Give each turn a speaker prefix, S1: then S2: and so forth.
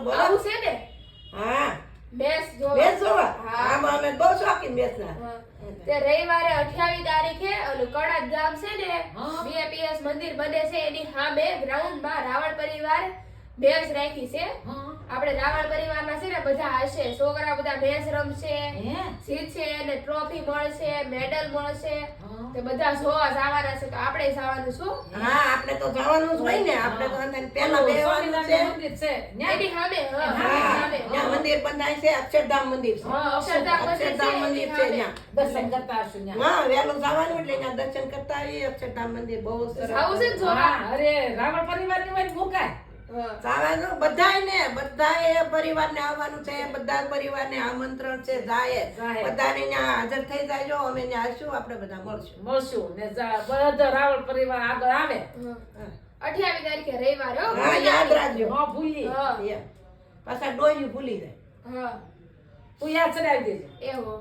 S1: બોલો
S2: આવું છે ને
S1: હા
S2: મેચ
S1: મેચ જોવા
S2: હા.
S1: આમાં અમે બહુ શોખીન મેચના
S2: હા. તે રવિવારે 28 તારીખે ઓલું કડાક ગામ છે ને
S3: હા.
S2: બીએપીએસ મંદિર બને છે એની સામે ગ્રાઉન્ડમાં રાવળ પરિવાર મેચ રાખી છે
S3: હા.
S2: આપણે રાવળ પરિવારના છે ને બધા હશે છોકરા બધા મેચ રમશે
S3: હે?
S2: જીતશે અને ટ્રોફી મળશે મેડલ મળશે
S3: હા.
S2: તે બધા જોવા જવાના છે તો આપણે જવાનું શું
S1: હા આપણે તો જવાનું જ હોય ને આપણે તો અંદર પહેલા બેહવાનું છે
S3: સ્વામિનારાયણ મંદિર છે ન્યા.
S2: એની સામે હા
S1: હા
S2: સામે
S1: ત્યાં મંદિર બંધાય છે અક્ષરધામ મંદિર છે
S3: હા,
S2: અક્ષરધામ
S1: અક્ષરધામ મંદિર છે ત્યાં
S3: દર્શન કરતા આવશું ન્યા.
S1: હા વહેલું જવાનું એટલે ત્યાં દર્શન કરતા આવીએ અક્ષરધામ મંદિર બહુ સરસ
S2: જાવું છે ને જોવા
S3: હા, અરે રાવણ પરિવારની વાત મુકાય.
S2: હા.
S1: જવાનું બધાય પરિવારને આવવાનું છે બધા પરિવારને આમંત્રણ છે જાય
S3: જાય.
S1: બધાને ત્યાં હાજર થઈ જાયજો અમે ત્યાં હશું આપણે બધા મળશું
S3: મળશું ને બધા રાવણ પરિવાર આગળ આવે.
S2: હા. 28 તારીખે રવિવારે હો
S1: હા યાદ રાખજો
S3: ન ભૂલી.
S2: હા
S1: પાછા ડોયું ભૂલી જાય
S2: હા
S3: તું યાદ ચડાવી દેજે.
S2: એવો